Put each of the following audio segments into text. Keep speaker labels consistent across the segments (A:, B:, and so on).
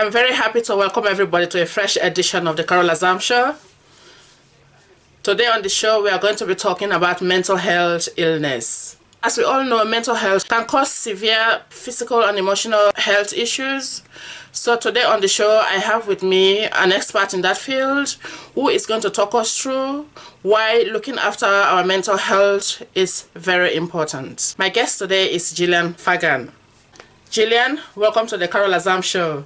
A: I'm very happy to welcome everybody to a fresh edition of the Carol Azams Show. Today on the show, we are going to be talking about mental health illness. As we all know, mental health can cause severe physical and emotional health issues. So today on the show, I have with me an expert in that field who is going to talk us through why looking after our mental health is very important. My guest today is Gillian Fagan. Gillian, welcome to the Carol Azams Show.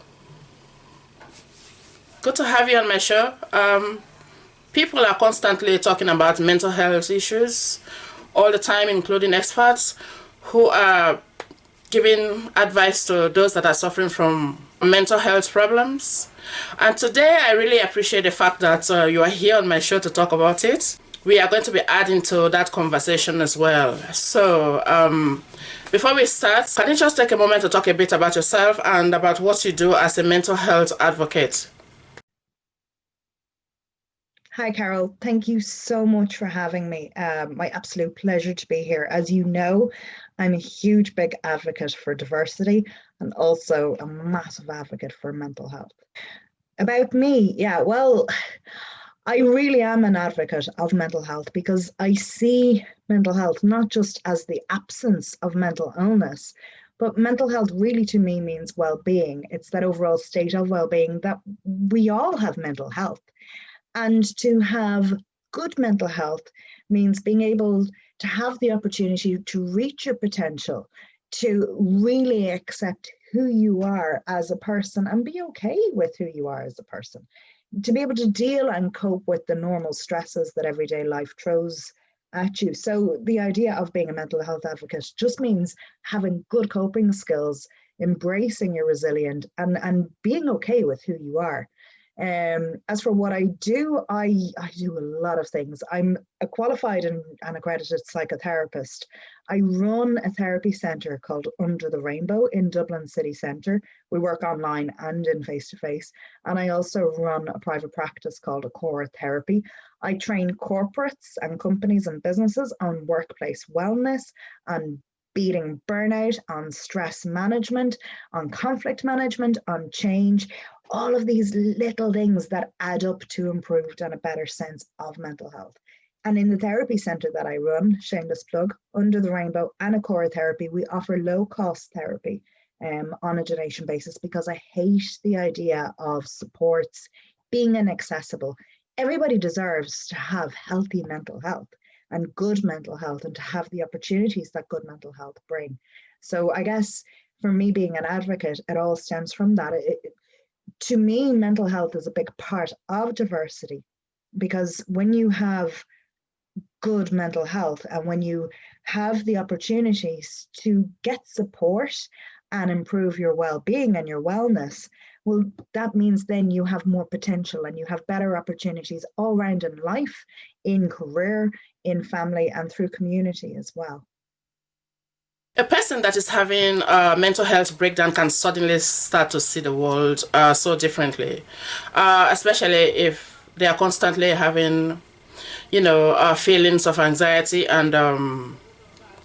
A: Good to have you on my show. People are constantly talking about mental health issues all the time, including experts who are giving advice to those that are suffering from mental health problems. And today I really appreciate the fact that you are here on my show to talk about it. We are going to be adding to that conversation as well. So before we start, can you just take a moment to talk a bit about yourself and about what you do as a mental health advocate?
B: Hi, Carol. Thank you so much for having me. My absolute pleasure to be here. As you know, I'm a huge, big advocate for diversity and also a massive advocate for mental health. About me, well, I really am an advocate of mental health because I see mental health not just as the absence of mental illness, but mental health really to me means well-being. It's that overall state of well-being that we all have mental health. And to have good mental health means being able to have the opportunity to reach your potential, to really accept who you are as a person and be okay with who you are as a person, to be able to deal and cope with the normal stresses that everyday life throws at you. So the idea of being a mental health advocate just means having good coping skills, embracing your resilience and being okay with who you are. As for what I do do a lot of things. I'm a qualified and accredited psychotherapist. I run a therapy centre called Under the Rainbow in Dublin City Centre. We work online and in face-to-face. And I also run a private practice called Core Therapy. I train corporates and companies and businesses on workplace wellness and beating burnout, on stress management, on conflict management, on change, all of these little things that add up to improved and a better sense of mental health. And in the therapy centre that I run, shameless plug, Under the Rainbow and Acora Therapy, we offer low-cost therapy on a donation basis because I hate the idea of supports being inaccessible. Everybody deserves to have healthy mental health and good mental health and to have the opportunities that good mental health bring. So I guess for me being an advocate, it all stems from that. To me, mental health is a big part of diversity because when you have good mental health and when you have the opportunities to get support and improve your well-being and your wellness, well, that means then you have more potential and you have better opportunities all around in life, in career, in family, and through community as well.
A: A person that is having a mental health breakdown can suddenly start to see the world so differently, especially if they are constantly having, feelings of anxiety and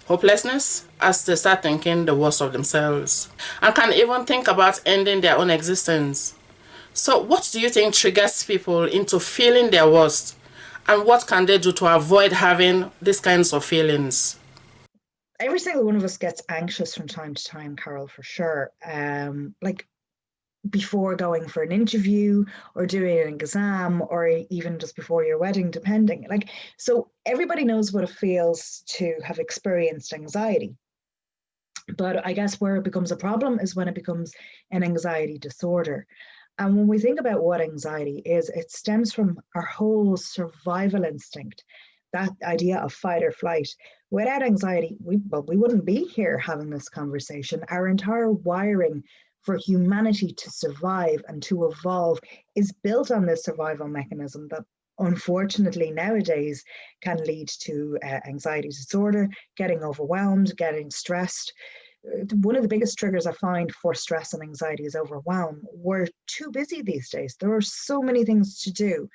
A: hopelessness as they start thinking the worst of themselves and can even think about ending their own existence. So what do you think triggers people into feeling their worst, and what can they do to avoid having these kinds of feelings?
B: Every single one of us gets anxious from time to time, Carol, for sure. Like before going for an interview or doing an exam or even just before your wedding, depending. So everybody knows what it feels to have experienced anxiety. But I guess where it becomes a problem is when it becomes an anxiety disorder. And when we think about what anxiety is, it stems from our whole survival instinct, that idea of fight or flight. Without anxiety, we wouldn't be here having this conversation. Our entire wiring for humanity to survive and to evolve is built on this survival mechanism that unfortunately nowadays can lead to anxiety disorder, getting overwhelmed, getting stressed. One of the biggest triggers I find for stress and anxiety is overwhelm. We're too busy these days. There are so many things to do.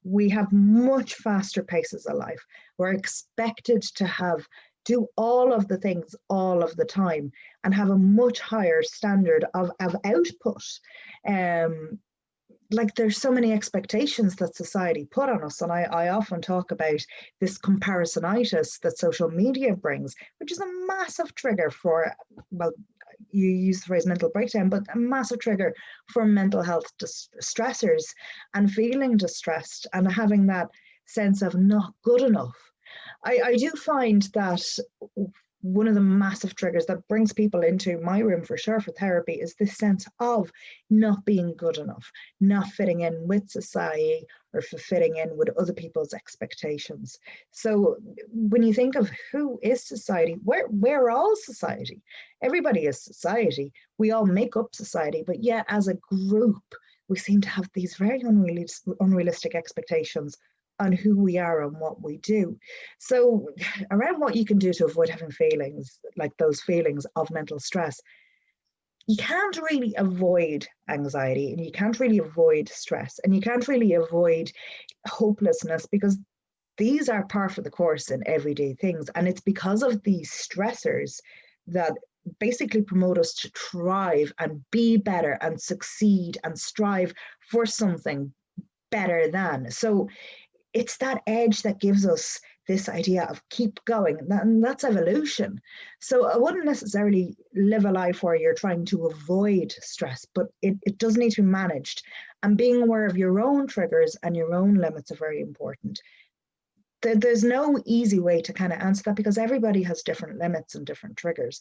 B: We have much faster paces of life. We're expected to have do all of the things all of the time and have a much higher standard of output. Like there's so many expectations that society put on us. And I often talk about this comparisonitis that social media brings, which is a massive trigger for, well, you use the phrase mental breakdown, but a massive trigger for mental health stressors and feeling distressed and having that sense of not good enough. I do find that one of the massive triggers that brings people into my room for sure for therapy is this sense of not being good enough, not fitting in with society or for fitting in with other people's expectations. So when you think of who is society, we're all society. Everybody is society. We all make up society, but yet as a group, we seem to have these very unrealistic expectations on who we are and what we do. So around what you can do to avoid having feelings like those feelings of mental stress, you can't really avoid anxiety and you can't really avoid stress and you can't really avoid hopelessness because these are par for the course in everyday things. And it's because of these stressors that basically promote us to thrive and be better and succeed and strive for something better than. So it's that edge that gives us this idea of keep going, and that's evolution. So I wouldn't necessarily live a life where you're trying to avoid stress, but it does need to be managed. And being aware of your own triggers and your own limits are very important. There's no easy way to kind of answer that because everybody has different limits and different triggers.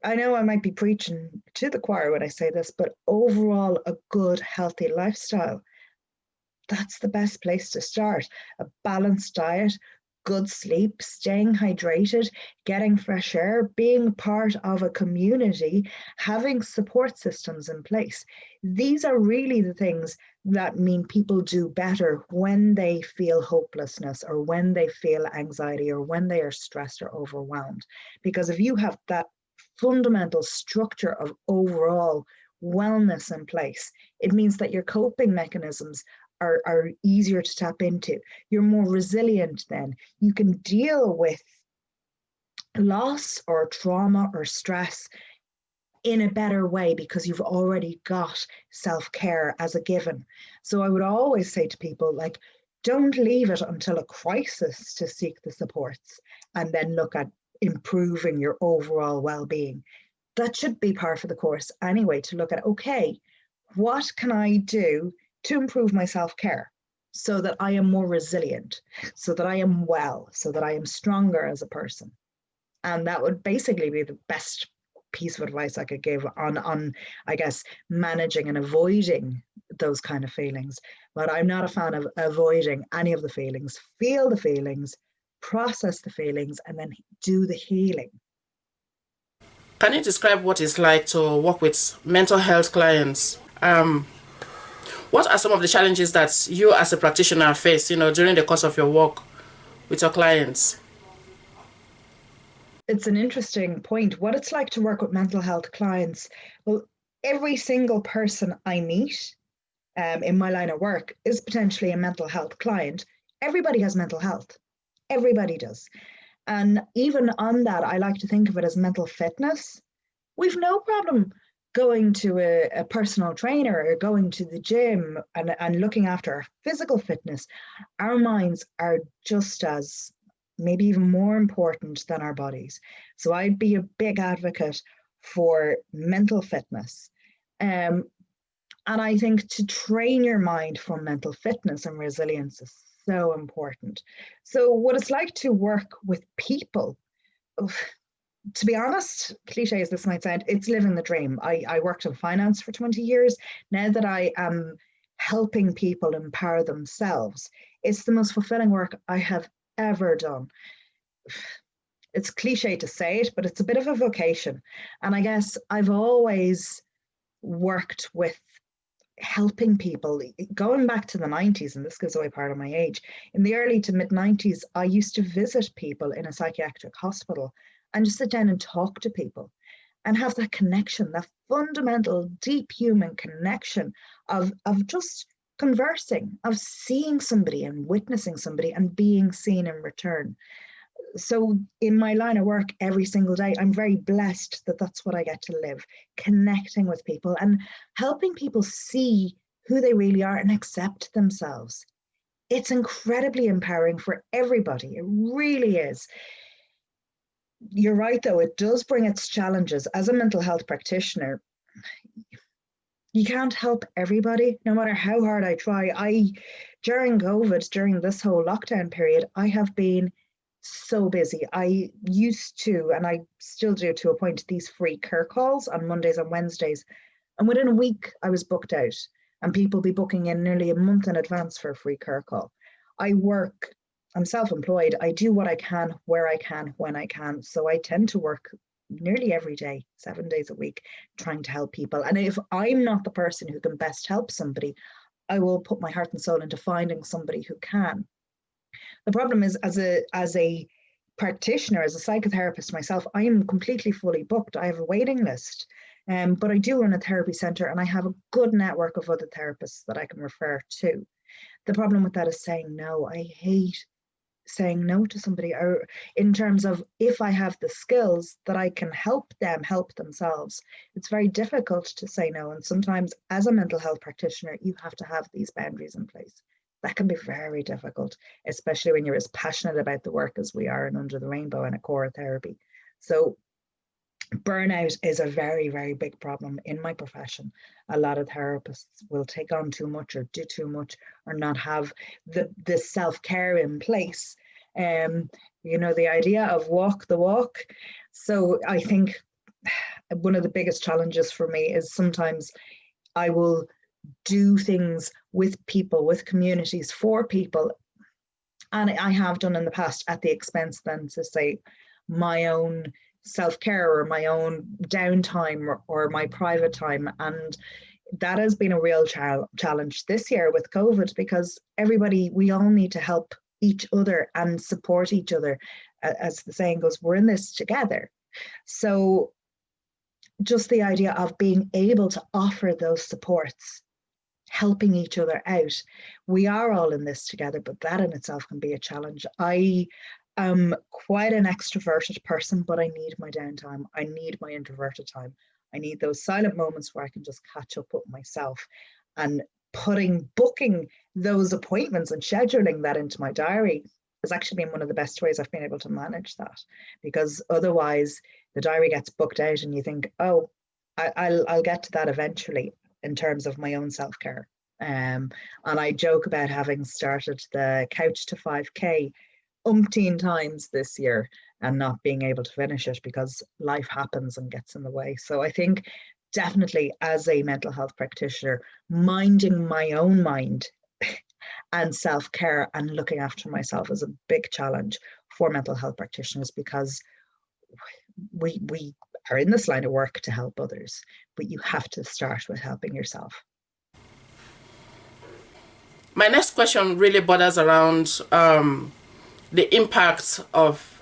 B: I know I might be preaching to the choir when I say this, but overall, a good, healthy lifestyle, that's the best place to start. A balanced diet, good sleep, staying hydrated, getting fresh air, being part of a community, having support systems in place. These are really the things that mean people do better when they feel hopelessness or when they feel anxiety or when they are stressed or overwhelmed. Because if you have that fundamental structure of overall wellness in place, it means that your coping mechanisms are easier to tap into. You're more resilient then. You can deal with loss or trauma or stress in a better way because you've already got self-care as a given. So I would always say to people, like, don't leave it until a crisis to seek the supports and then look at improving your overall well-being. That should be par for the course anyway, to look at, okay, what can I do to improve my self-care so that I am more resilient, so that I am well, so that I am stronger as a person. And that would basically be the best piece of advice I could give on I guess, managing and avoiding those kind of feelings. But I'm not a fan of avoiding any of the feelings. Feel the feelings, process the feelings, and then do the healing.
A: Can you describe what it's like to work with mental health clients? What are some of the challenges that you as a practitioner face, during the course of your work with your clients?
B: It's an interesting point. What it's like to work with mental health clients. Well, every single person I meet in my line of work is potentially a mental health client. Everybody has mental health. Everybody does. And even on that, I like to think of it as mental fitness. We've no problem going to a personal trainer or going to the gym and looking after our physical fitness. Our minds are just as, maybe even more important than our bodies. So I'd be a big advocate for mental fitness. And I think to train your mind for mental fitness and resilience is so important. So what it's like to work with people, to be honest, cliche as this might sound, it's living the dream. I worked in finance for 20 years. Now that I am helping people empower themselves, it's the most fulfilling work I have ever done. It's cliche to say it, but it's a bit of a vocation. And I guess I've always worked with helping people going back to the 90s, and this gives away part of my age. In the early to mid 90s, I used to visit people in a psychiatric hospital and just sit down and talk to people and have that connection, that fundamental, deep human connection of just conversing, of seeing somebody and witnessing somebody and being seen in return. So in my line of work every single day, I'm very blessed that that's what I get to live, connecting with people and helping people see who they really are and accept themselves. It's incredibly empowering for everybody. It really is. You're right, though, it does bring its challenges. As a mental health practitioner, you can't help everybody, no matter how hard I try. During COVID, during this whole lockdown period, I have been so busy. I used to, and I still do to a point, these free care calls on Mondays and Wednesdays. And within a week, I was booked out, and people be booking in nearly a month in advance for a free care call. I'm self-employed. I do what I can, where I can, when I can. So I tend to work nearly every day, 7 days a week, trying to help people. And if I'm not the person who can best help somebody, I will put my heart and soul into finding somebody who can. The problem is, as a practitioner, as a psychotherapist myself, I am completely fully booked. I have a waiting list. But I do run a therapy centre, and I have a good network of other therapists that I can refer to. The problem with that is saying no. I hate saying no to somebody, or in terms of, if I have the skills that I can help them help themselves, it's very difficult to say no. And sometimes as a mental health practitioner, you have to have these boundaries in place. That can be very difficult, especially when you're as passionate about the work as we are in Under the Rainbow and at Core Therapy. So burnout is a very, very big problem in my profession. A lot of therapists will take on too much or do too much or not have the self-care in place. The idea of walk the walk. So I think one of the biggest challenges for me is sometimes I will do things with people, with communities, for people. And I have done in the past at the expense then to say my own self-care or my own downtime or my private time. And that has been a real challenge this year with COVID, because we all need to help each other and support each other. As the saying goes, we're in this together. So just the idea of being able to offer those supports, helping each other out. We are all in this together, but that in itself can be a challenge. I am quite an extroverted person, but I need my downtime. I need my introverted time. I need those silent moments where I can just catch up with myself, and booking those appointments and scheduling that into my diary has actually been one of the best ways I've been able to manage that, because otherwise the diary gets booked out and you think, oh, I'll get to that eventually in terms of my own self-care. And I joke about having started the Couch to 5K umpteen times this year and not being able to finish it because life happens and gets in the way. So I think definitely as a mental health practitioner, minding my own mind and self-care and looking after myself is a big challenge for mental health practitioners, because we are in this line of work to help others, but you have to start with helping yourself.
A: My next question really borders around the impact of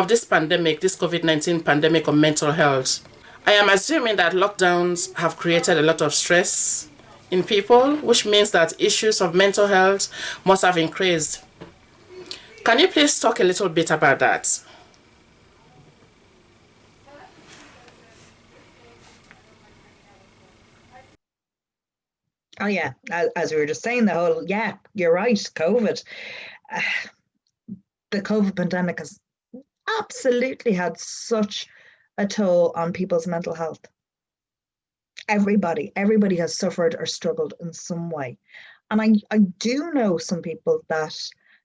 A: this pandemic, this COVID-19 pandemic, on mental health. I am assuming that lockdowns have created a lot of stress in people, which means that issues of mental health must have increased. Can you please talk a little bit about that?
B: Oh yeah, as we were just saying, you're right, COVID. The COVID pandemic has absolutely had such a toll on people's mental health. Everybody has suffered or struggled in some way. And I do know some people that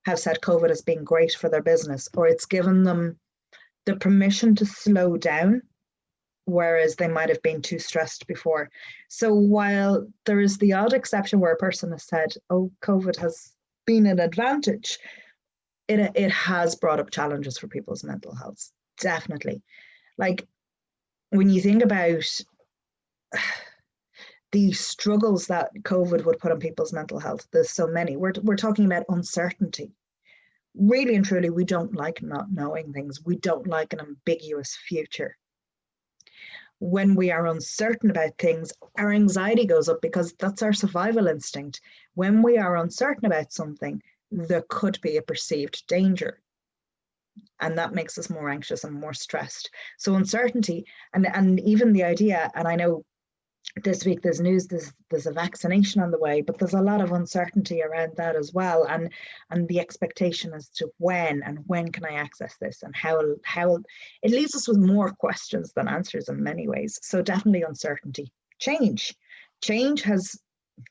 B: have said COVID has been great for their business, or it's given them the permission to slow down, whereas they might have been too stressed before. So while there is the odd exception where a person has said, oh, COVID has been an advantage, it has brought up challenges for people's mental health, definitely. Like when you think about the struggles that COVID would put on people's mental health, there's so many. We're talking about uncertainty. Really and truly, we don't like not knowing things. We don't like an ambiguous future. When we are uncertain about things, our anxiety goes up because that's our survival instinct. When we are uncertain about something, there could be a perceived danger. And that makes us more anxious and more stressed. So uncertainty, and even the idea, and I know this week there's news, there's a vaccination on the way, but there's a lot of uncertainty around that as well, and the expectation as to when can I access this, and how it leaves us with more questions than answers in many ways. So definitely uncertainty. Change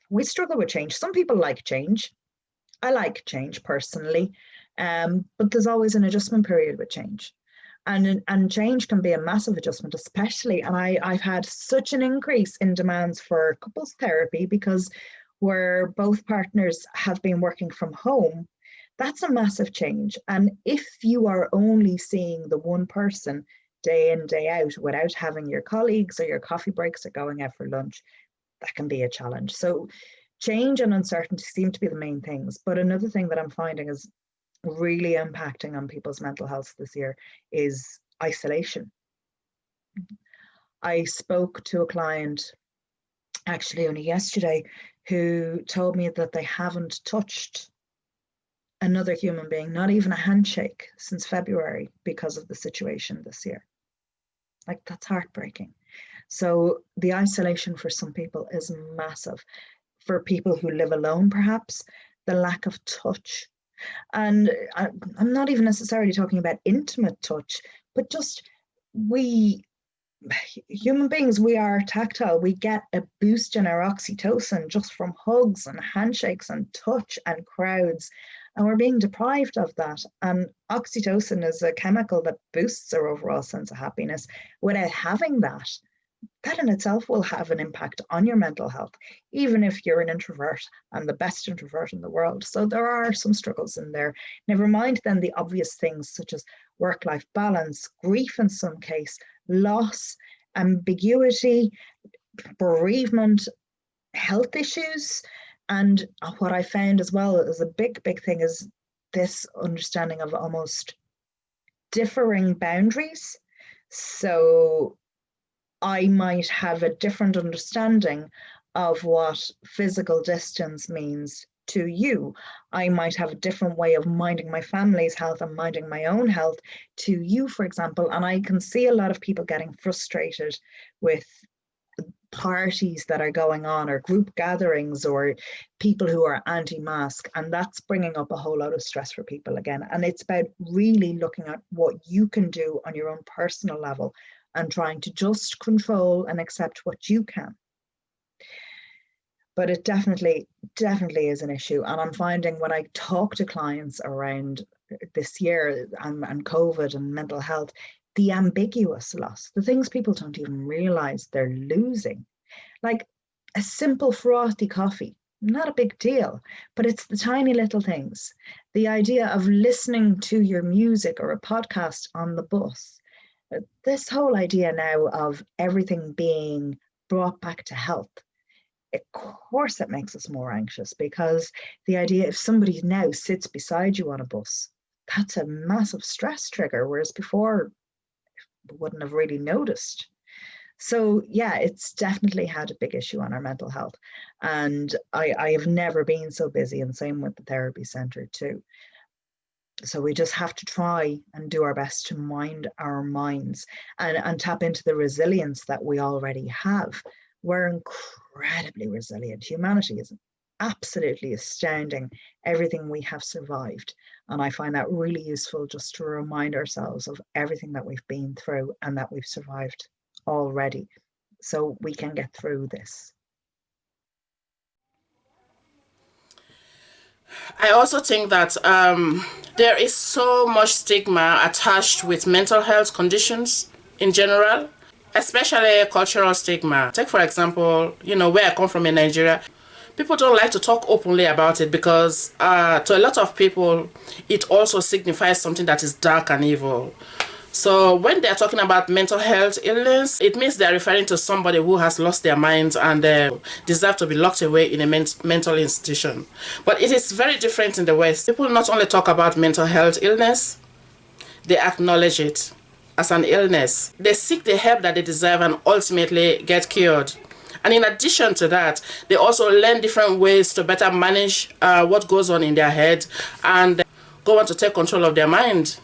B: we struggle with change. Some people like change. I like change personally, but there's always an adjustment period with change. And change can be a massive adjustment, especially, and I've had such an increase in demands for couples therapy because where both partners have been working from home. That's a massive change. And if you are only seeing the one person day in, day out, without having your colleagues or your coffee breaks or going out for lunch, that can be a challenge. So change and uncertainty seem to be the main things. But another thing that I'm finding is really impacting on people's mental health this year is isolation. I spoke to a client actually only yesterday who told me that they haven't touched another human being, not even a handshake, since February because of the situation this year. Like, that's heartbreaking. So the isolation for some people is massive. For people who live alone, perhaps, the lack of touch. And I'm not even necessarily talking about intimate touch, but just human beings, we are tactile. We get a boost in our oxytocin just from hugs and handshakes and touch and crowds. And we're being deprived of that. And oxytocin is a chemical that boosts our overall sense of happiness. Without having that in itself will have an impact on your mental health, even if you're an introvert and the best introvert in the world. So there are some struggles in there. Never mind then the obvious things such as work-life balance, grief in some case, loss, ambiguity, bereavement, health issues. And what I found as well is a big thing is this understanding of almost differing boundaries. So I might have a different understanding of what physical distance means to you. I might have a different way of minding my family's health and minding my own health to you, for example. And I can see a lot of people getting frustrated with parties that are going on, or group gatherings, or people who are anti-mask, and that's bringing up a whole lot of stress for people again. And it's about really looking at what you can do on your own personal level and trying to just control and accept what you can. But it definitely is an issue. And I'm finding when I talk to clients around this year and COVID and mental health, the ambiguous loss, the things people don't even realize they're losing, like a simple frothy coffee, not a big deal, but it's the tiny little things. The idea of listening to your music or a podcast on the bus. This whole idea now of everything being brought back to health, of course it makes us more anxious, because the idea if somebody now sits beside you on a bus, that's a massive stress trigger, whereas before we wouldn't have really noticed. So yeah, it's definitely had a big issue on our mental health. And I have never been so busy, and same with the therapy centre too. So we just have to try and do our best to mind our minds and tap into the resilience that we already have. We're incredibly resilient. Humanity is absolutely astounding, everything we have survived. And I find that really useful, just to remind ourselves of everything that we've been through and that we've survived already, so we can get through this.
A: I also think that there is so much stigma attached with mental health conditions in general, especially cultural stigma. Take, for example, where I come from in Nigeria, people don't like to talk openly about it because to a lot of people, it also signifies something that is dark and evil. So when they're talking about mental health illness, it means they're referring to somebody who has lost their minds and deserve to be locked away in a mental institution. But it is very different in the West. People not only talk about mental health illness, they acknowledge it as an illness. They seek the help that they deserve and ultimately get cured. And in addition to that, they also learn different ways to better manage what goes on in their head and go on to take control of their mind.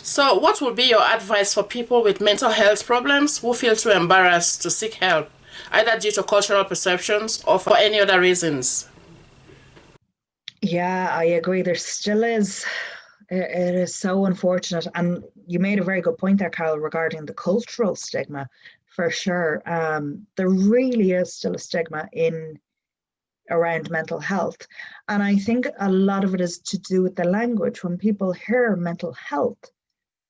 A: So, what would be your advice for people with mental health problems who feel too embarrassed to seek help, either due to cultural perceptions or for any other reasons?
B: Yeah, I agree. There still is. It is so unfortunate. And you made a very good point there, Carol, regarding the cultural stigma, for sure. There really is still a stigma in around mental health. And I think a lot of it is to do with the language. When people hear mental health,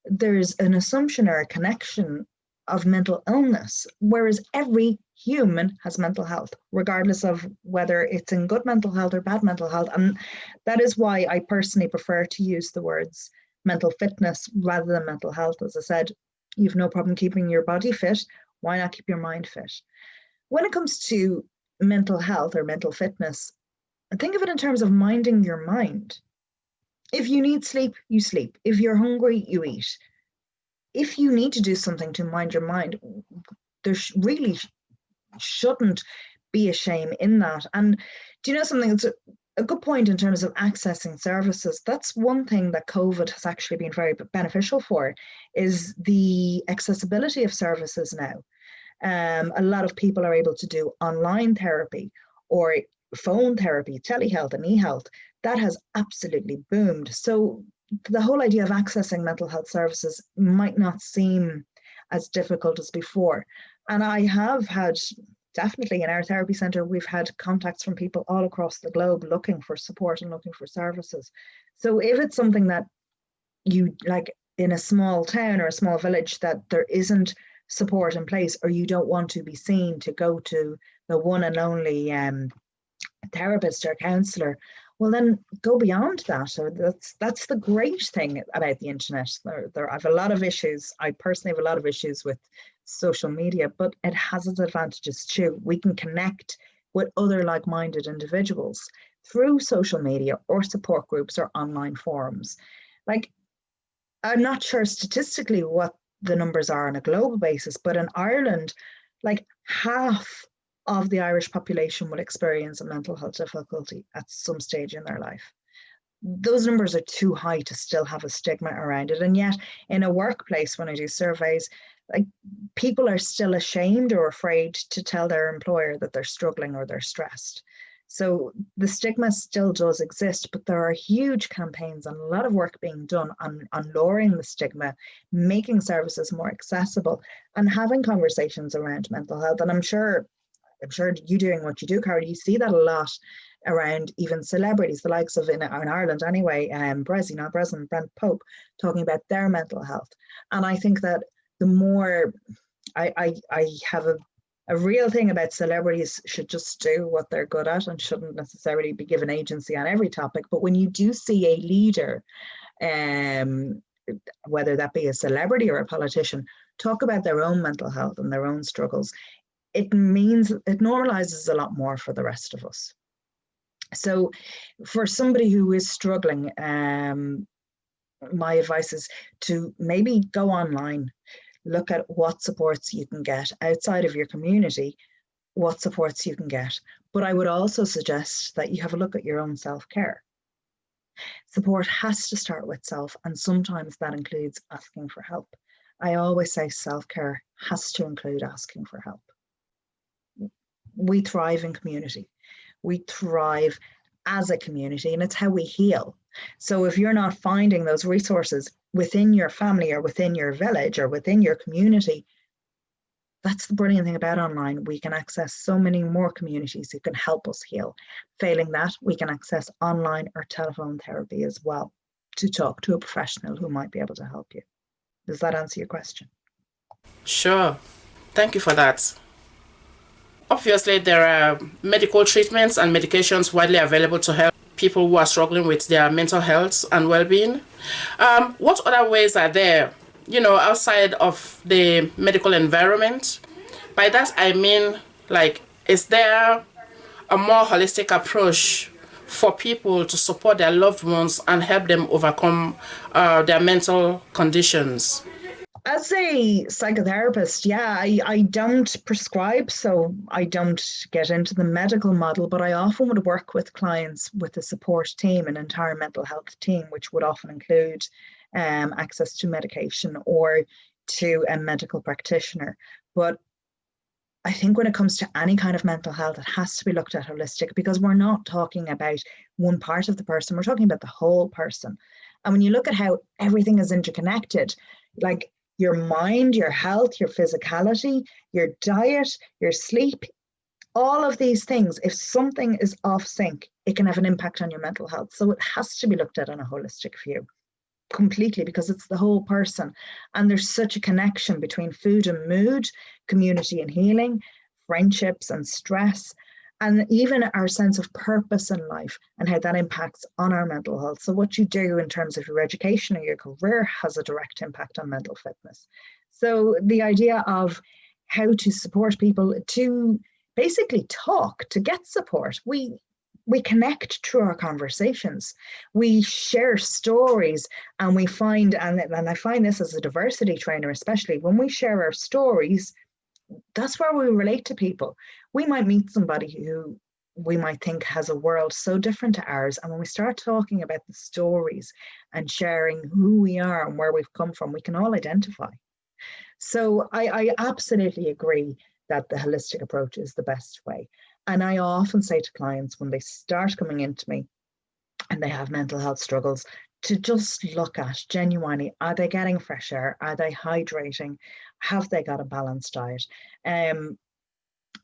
B: there's an assumption or a connection of mental illness, whereas every human has mental health, regardless of whether it's in good mental health or bad mental health. And that is why I personally prefer to use the words mental fitness rather than mental health. As I said, you've no problem keeping your body fit. Why not keep your mind fit? When it comes to mental health or mental fitness, think of it in terms of minding your mind. If you need sleep, you sleep. If you're hungry, you eat. If you need to do something to mind your mind, there really shouldn't be a shame in that. And do you know something? It's a good point in terms of accessing services. That's one thing that COVID has actually been very beneficial for, is the accessibility of services now. A lot of people are able to do online therapy or phone therapy, telehealth and e-health. That has absolutely boomed. So the whole idea of accessing mental health services might not seem as difficult as before. And I have had, definitely in our therapy centre, we've had contacts from people all across the globe looking for support and looking for services. So if it's something that you like in a small town or a small village that there isn't support in place, or you don't want to be seen to go to the one and only therapist or counsellor, well then go beyond that. So that's the great thing about the internet. I have a lot of issues. I personally have a lot of issues with social media, but it has its advantages too. We can connect with other like-minded individuals through social media or support groups or online forums. Like, I'm not sure statistically what the numbers are on a global basis, but in Ireland, like half of the Irish population will experience a mental health difficulty at some stage in their life. Those numbers are too high to still have a stigma around it. And yet in a workplace, when I do surveys, like, people are still ashamed or afraid to tell their employer that they're struggling or they're stressed. So the stigma still does exist, but there are huge campaigns and a lot of work being done on lowering the stigma, making services more accessible and having conversations around mental health. And I'm sure you doing what you do, Carol, you see that a lot around even celebrities, the likes of in Ireland anyway, Brezzy and Brent Pope talking about their mental health. And I think that the more I have a real thing about celebrities should just do what they're good at and shouldn't necessarily be given agency on every topic. But when you do see a leader, whether that be a celebrity or a politician, talk about their own mental health and their own struggles, it means it normalizes a lot more for the rest of us. So for somebody who is struggling, my advice is to maybe go online, look at what supports you can get outside of your community, what supports you can get. But I would also suggest that you have a look at your own self-care. Support has to start with self, and sometimes that includes asking for help. I always say self-care has to include asking for help. We thrive in community. We thrive as a community, and it's how we heal. So if you're not finding those resources within your family or within your village or within your community, that's the brilliant thing about online. We can access so many more communities who can help us heal. Failing that, we can access online or telephone therapy as well to talk to a professional who might be able to help you. Does that answer your question?
A: Sure. Thank you for that. Obviously, there are medical treatments and medications widely available to help people who are struggling with their mental health and well-being. What other ways are there, outside of the medical environment? By that, I mean, like, is there a more holistic approach for people to support their loved ones and help them overcome their mental conditions?
B: As a psychotherapist, yeah, I don't prescribe, so I don't get into the medical model, but I often would work with clients with a support team, an entire mental health team, which would often include access to medication or to a medical practitioner. But I think when it comes to any kind of mental health, it has to be looked at holistic, because we're not talking about one part of the person, we're talking about the whole person. And when you look at how everything is interconnected, like your mind, your health, your physicality, your diet, your sleep, all of these things, if something is off sync, it can have an impact on your mental health. So it has to be looked at in a holistic view completely, because it's the whole person. And there's such a connection between food and mood, community and healing, friendships and stress, and even our sense of purpose in life and how that impacts on our mental health. So what you do in terms of your education or your career has a direct impact on mental fitness. So the idea of how to support people to basically talk, to get support. We connect through our conversations. We share stories, and we find, and I find this as a diversity trainer, especially when we share our stories, that's where we relate to people. We might meet somebody who we might think has a world so different to ours. And when we start talking about the stories and sharing who we are and where we've come from, we can all identify. So I absolutely agree that the holistic approach is the best way. And I often say to clients when they start coming into me and they have mental health struggles, to just look at genuinely, are they getting fresh air? Are they hydrating? Have they got a balanced diet?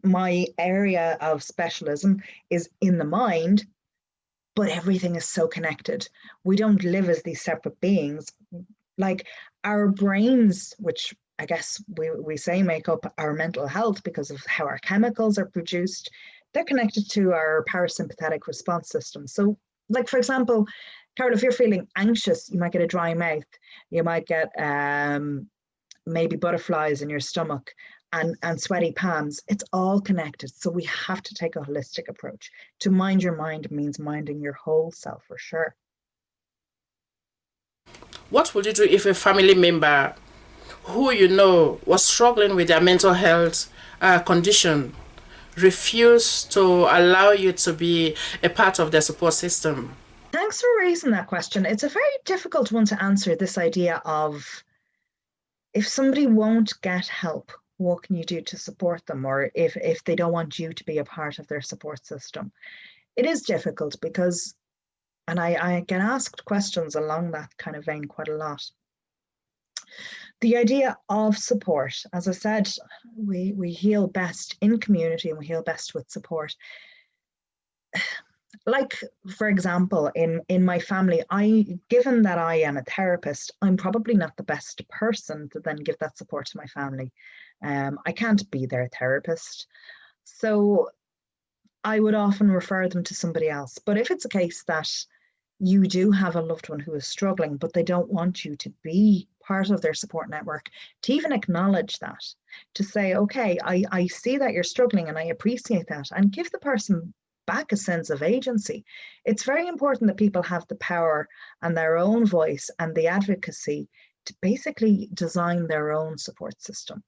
B: My area of specialism is in the mind, but everything is so connected. We don't live as these separate beings. Like our brains, which I guess we say make up our mental health because of how our chemicals are produced, they're connected to our parasympathetic response system. So like, for example, Carol, if you're feeling anxious, you might get a dry mouth, you might get maybe butterflies in your stomach and sweaty palms. It's all connected. So we have to take a holistic approach. To mind your mind means minding your whole self, for sure.
A: What would you do if a family member who you know was struggling with their mental health condition refused to allow you to be a part of their support system?
B: Thanks for raising that question. It's a very difficult one to answer, this idea of if somebody won't get help, what can you do to support them? Or if they don't want you to be a part of their support system. It is difficult because, and I get asked questions along that kind of vein quite a lot. The idea of support, as I said, we heal best in community and we heal best with support. Like, for example, in my family, given that I am a therapist, I'm probably not the best person to then give that support to my family. I can't be their therapist. So I would often refer them to somebody else. But if it's a case that you do have a loved one who is struggling, but they don't want you to be part of their support network, to even acknowledge that, to say, okay, I see that you're struggling and I appreciate that, and give the person back a sense of agency. It's very important that people have the power and their own voice and the advocacy to basically design their own support system.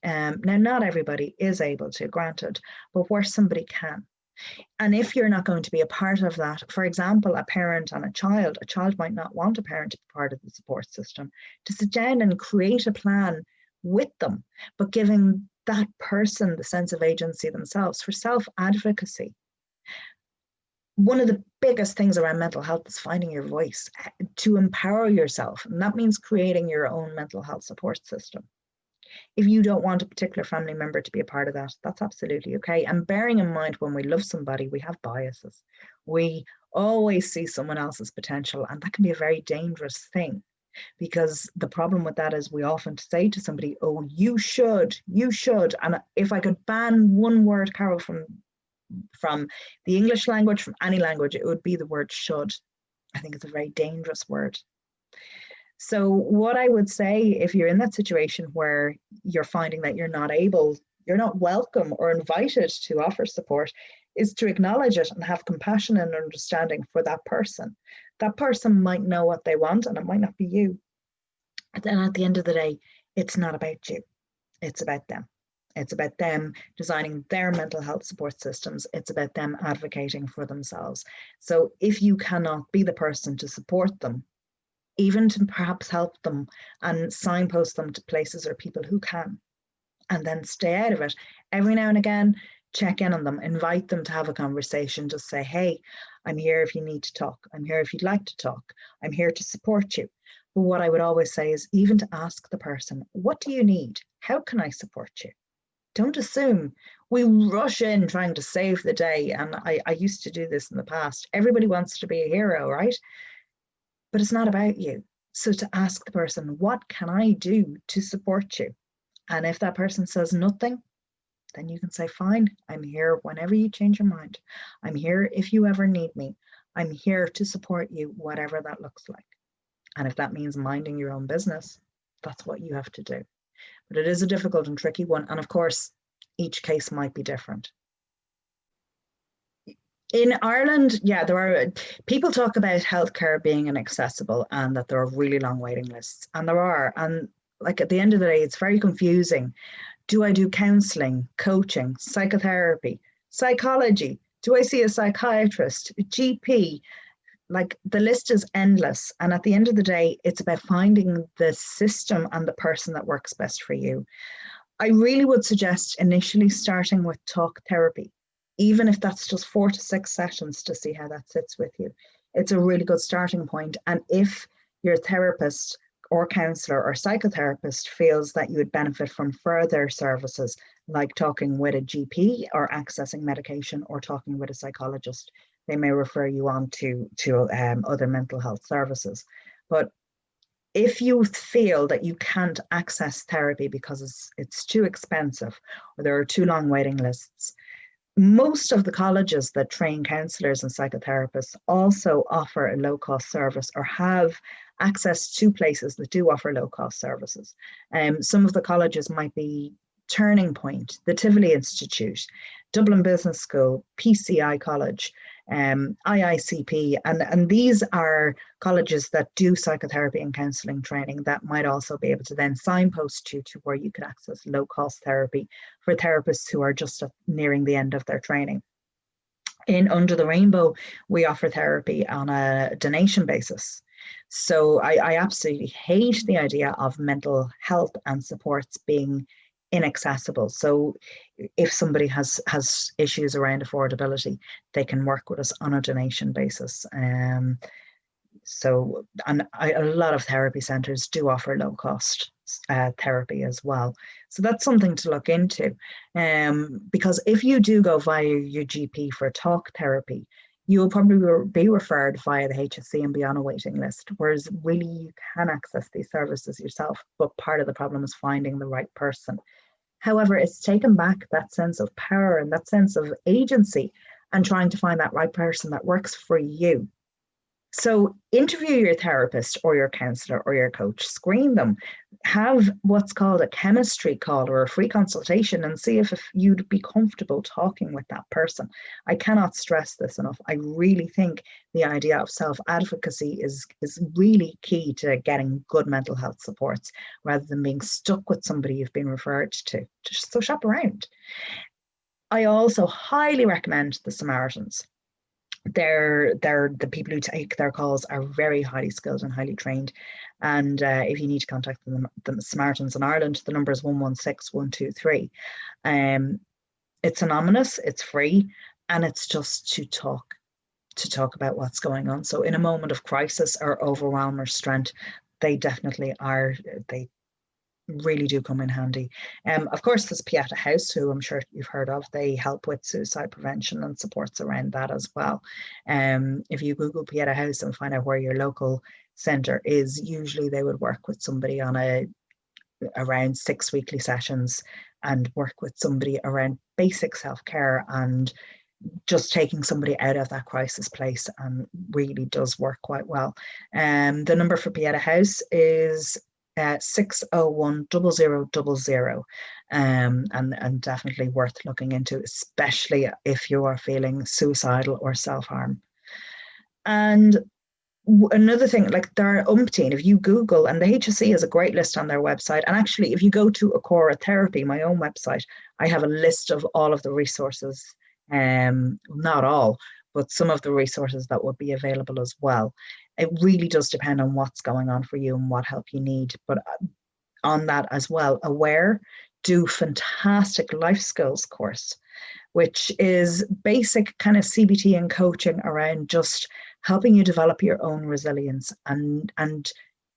B: Now, not everybody is able to, granted, but where somebody can. And if you're not going to be a part of that, for example, a parent and a child might not want a parent to be part of the support system, to sit down and create a plan with them, but giving that person the sense of agency themselves for self-advocacy. One of the biggest things around mental health is finding your voice, to empower yourself. And that means creating your own mental health support system. If you don't want a particular family member to be a part of that, that's absolutely okay. And bearing in mind, when we love somebody, we have biases. We always see someone else's potential, and that can be a very dangerous thing, because the problem with that is we often say to somebody, oh, you should. And if I could ban one word, Carol, from the English language, from any language, it would be the word should. I think it's a very dangerous word. So what I would say, if you're in that situation where you're finding that you're not welcome or invited to offer support, is to acknowledge it and have compassion and understanding for that person. That person might know what they want, and it might not be you. And then at the end of the day, it's not about you. It's about them. It's about them designing their mental health support systems. It's about them advocating for themselves. So if you cannot be the person to support them even to perhaps help them and signpost them to places or people who can, and then stay out of it. Every now and again, check in on them, invite them to have a conversation, just say, hey, I'm here if you need to talk. I'm here if you'd like to talk. I'm here to support you. But what I would always say is even to ask the person, what do you need? How can I support you? Don't assume. We rush in trying to save the day. And I used to do this in the past. Everybody wants to be a hero, right? But it's not about you. So to ask the person, what can I do to support you? And if that person says nothing, then you can say, fine, I'm here whenever you change your mind. I'm here if you ever need me. I'm here to support you, whatever that looks like. And if that means minding your own business, that's what you have to do. But it is a difficult and tricky one. And of course, each case might be different. In Ireland, yeah, there are people talk about healthcare being inaccessible and that there are really long waiting lists. And there are. And like at the end of the day, it's very confusing. Do I do counseling, coaching, psychotherapy, psychology? Do I see a psychiatrist, a GP? Like the list is endless. And at the end of the day, it's about finding the system and the person that works best for you. I really would suggest initially starting with talk therapy, even if that's just 4 to 6 sessions to see how that sits with you. It's a really good starting point. And if your therapist or counsellor or psychotherapist feels that you would benefit from further services like talking with a GP or accessing medication or talking with a psychologist, they may refer you on to other mental health services. But if you feel that you can't access therapy because it's too expensive or there are too long waiting lists, most of the colleges that train counsellors and psychotherapists also offer a low-cost service or have access to places that do offer low-cost services. Some of the colleges might be Turning Point, the Tivoli Institute, Dublin Business School, PCI College, IICP, and these are colleges that do psychotherapy and counselling training that might also be able to then signpost you to where you can access low-cost therapy for therapists who are just nearing the end of their training. In Under the Rainbow, we offer therapy on a donation basis. So I absolutely hate the idea of mental health and supports being inaccessible. So if somebody has issues around affordability, they can work with us on a donation basis. So a lot of therapy centres do offer low cost therapy as well. So that's something to look into. Because if you do go via your GP for talk therapy, you will probably be referred via the HSC and be on a waiting list, whereas really you can access these services yourself, but part of the problem is finding the right person. However, it's taken back that sense of power and that sense of agency and trying to find that right person that works for you. So interview your therapist or your counsellor or your coach, screen them, have what's called a chemistry call or a free consultation and see if you'd be comfortable talking with that person. I cannot stress this enough. I really think the idea of self-advocacy is really key to getting good mental health supports rather than being stuck with somebody you've been referred to. So shop around. I also highly recommend the Samaritans. They're the people who take their calls are very highly skilled and highly trained. And if you need to contact them, the Samaritans in Ireland, the number is 116 123. It's anonymous, it's free, and it's just to talk about what's going on. So in a moment of crisis or overwhelm or strength, they definitely are. They really do come in handy. Of course, there's Pieta House, who I'm sure you've heard of. They help with suicide prevention and supports around that as well. If you Google Pieta House and find out where your local centre is, usually they would work with somebody on around 6 weekly sessions and work with somebody around basic self-care and just taking somebody out of that crisis place, and really does work quite well. The number for Pieta House is 601 0000, and definitely worth looking into, especially if you are feeling suicidal or self-harm. And another thing, like there are umpteen, if you Google, and the HSC has a great list on their website, and actually if you go to Acora Therapy, my own website, I have a list of all of the resources, not all, but some of the resources that would be available as well. It really does depend on what's going on for you and what help you need. But on that as well, Aware do fantastic life skills course, which is basic kind of CBT and coaching around just helping you develop your own resilience and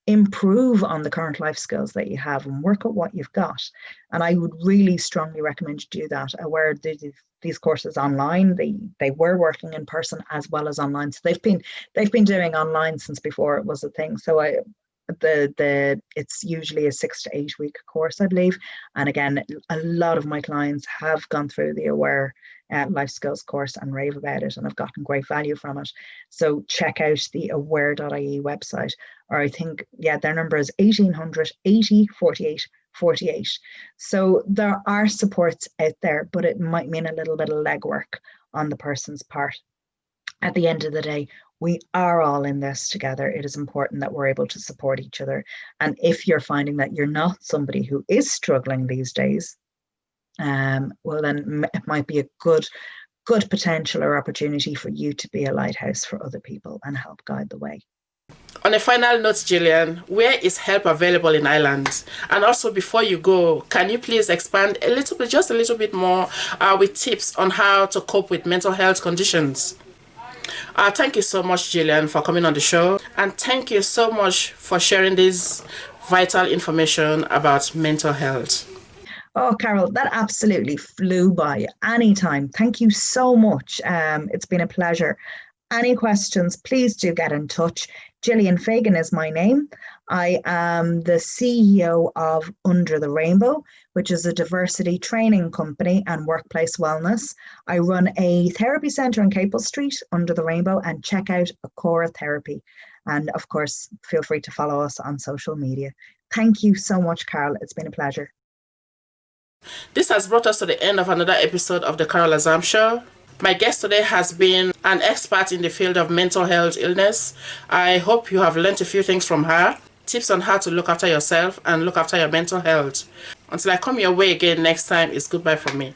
B: improve on the current life skills that you have and work at what you've got. And I would really strongly recommend you do that. Aware these courses online. They were working in person as well as online. So they've been doing online since before it was a thing. So it's usually a 6 to 8 week course, I believe. And again, a lot of my clients have gone through the Aware life skills course and rave about it and have gotten great value from it. So check out the aware.ie website, or I think, yeah, their number is 1800 80 48 48. So there are supports out there, but it might mean a little bit of legwork on the person's part. At the end of the day, we are all in this together. It is important that we're able to support each other. And if you're finding that you're not somebody who is struggling these days, well, then it might be a good potential or opportunity for you to be a lighthouse for other people and help guide the way.
A: On a final note, Gillian, where is help available in Ireland? And also, before you go, can you please expand a little bit, just a little bit more, with tips on how to cope with mental health conditions? Thank you so much, Gillian, for coming on the show. And thank you so much for sharing this vital information about mental health.
B: Oh, Carol, that absolutely flew by. Anytime. Thank you so much. It's been a pleasure. Any questions, please do get in touch. Gillian Fagan is my name. I am the CEO of Under the Rainbow, which is a diversity training company and workplace wellness. I run a therapy centre in Capel Street, Under the Rainbow, and check out Acora Therapy. And of course, feel free to follow us on social media. Thank you so much, Carol. It's been a pleasure.
A: This has brought us to the end of another episode of the Carol Azams Show. My guest today has been an expert in the field of mental health illness. I hope you have learned a few things from her, tips on how to look after yourself and look after your mental health. Until I come your way again next time, it's goodbye from me.